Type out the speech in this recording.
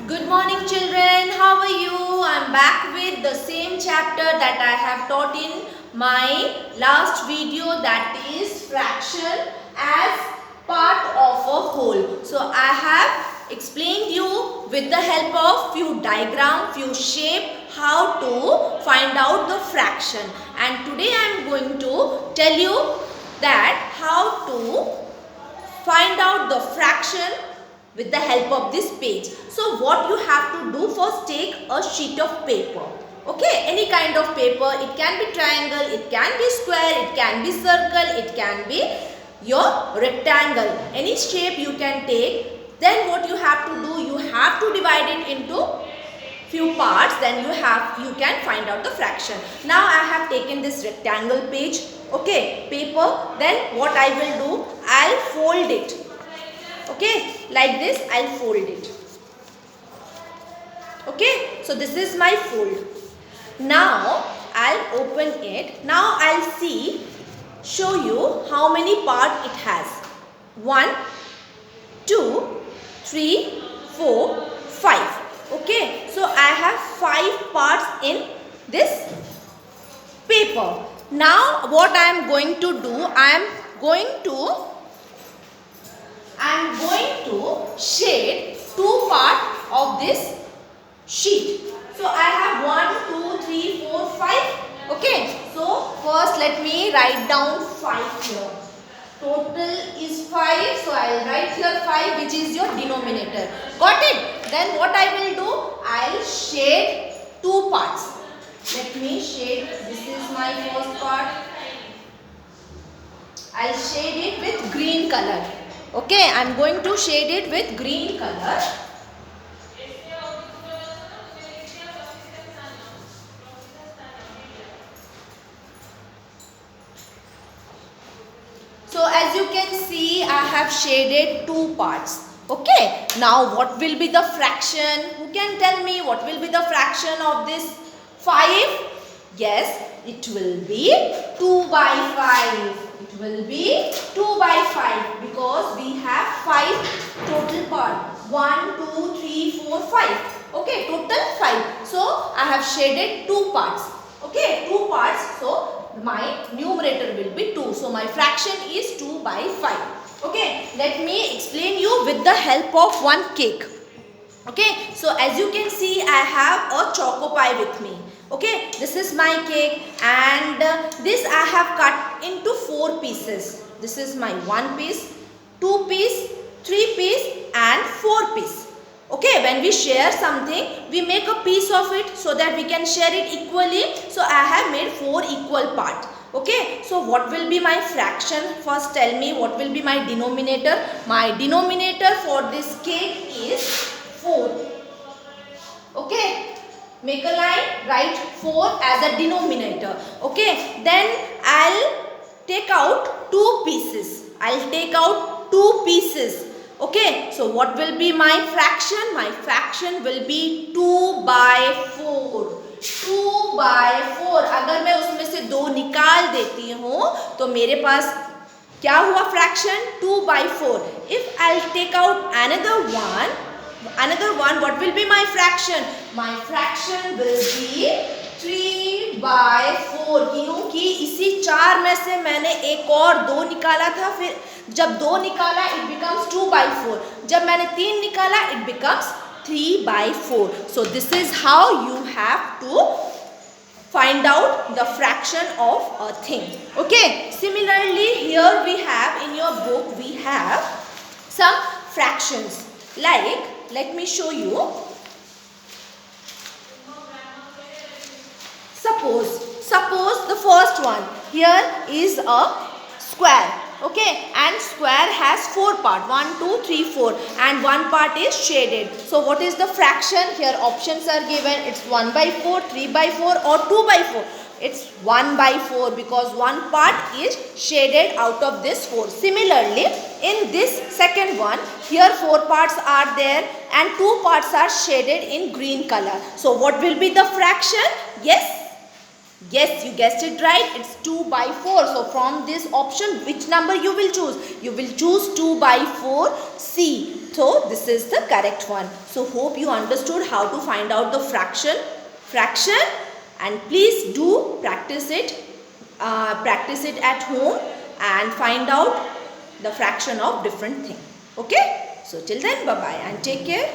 Good morning children, how are you? I'm back with the same chapter that I have taught in my last video, that is fraction as part of a whole. So I have explained you with the help of few diagram, few shape how to find out the fraction, and today I am going to tell you that how to find out the fraction with the help of this page. So what you have to do, first take a sheet of paper. Okay, any kind of paper. It can be triangle, it can be square, it can be circle, it can be your rectangle. Any shape you can take. Then what you have to do, you have to divide it into few parts, then you can find out the fraction. Now I have taken this rectangle page, okay, paper. Then what I will do, I'll fold it. Okay, like this I'll fold it. Okay, so this is my fold. Now I'll open it. Now I'll show you how many parts it has. 1, 2, 3, 4, 5. Okay, so I have 5 parts in this paper. Now what I am going to do, I am going to shade 2 parts of this sheet. So I have 1, 2, 3, 4, 5. Okay, so first let me write down 5 here. Total is 5, so I will write here 5, which is your denominator. Got it? Then what I will do, I will shade 2 parts. Let me shade, this is my first part. I will shade it with green color. Okay, I am going to shade it with green color. So as you can see, I have shaded 2 parts. Okay, now what will be the fraction? Who can tell me what will be the fraction of this 5? Yes, it will be 2 by 5. It will be 2 by 5 because we have 5 total parts. 1, 2, 3, 4, 5. Okay, total 5. So I have shaded 2 parts. Okay, 2 parts. So my numerator will be 2. So my fraction is 2 by 5. Okay, let me explain you with the help of one cake. Okay, so as you can see, I have a choco pie with me. Okay, this is my cake, and this I have cut into 4 pieces. This is my 1 piece, 2 piece, 3 piece and 4 piece. Okay, when we share something, we make a piece of it so that we can share it equally. So I have made 4 equal parts. Okay, so what will be my fraction? First tell me what will be my denominator. My denominator for this cake is 4. Okay, make a line, write 4 as a denominator. Okay, then I'll take out 2 pieces. I'll take out 2 pieces. Okay, so what will be my fraction? My fraction will be 2 by 4. 2 by 4. अगर मैं उसमें से 2 निकाल देती हूँ तो मेरे पास क्या हुआ fraction? 2 by 4. If I'll take out another one, what will be my fraction? My fraction will be 3 by 4. क्योंकि इसी 4 में से मैंने एक और 2 निकाला था, फिर जब 2 निकाला it becomes 2 by 4. जब मैंने 3 निकाला it becomes 3 by 4. So this is how you have to find out the fraction of a thing. Okay, similarly here we have in your book, we have some fractions. Like, let me show you. Suppose the first one, here is a square. Okay, and square has 4 parts, 1, 2, 3, 4, and 1 part is shaded. So what is the fraction? Here options are given. It's 1 by 4, 3 by 4 or 2 by 4. It's 1 by 4 because 1 part is shaded out of this 4. Similarly, in this second one, here 4 parts are there and 2 parts are shaded in green color. So what will be the fraction? Yes, you guessed it right. It's 2 by 4. So from this option, which number you will choose? You will choose 2 by 4. C. So this is the correct one. So hope you understood how to find out the fraction, and please do practice it at home and find out the fraction of different thing. Okay. So till then, bye bye and take care.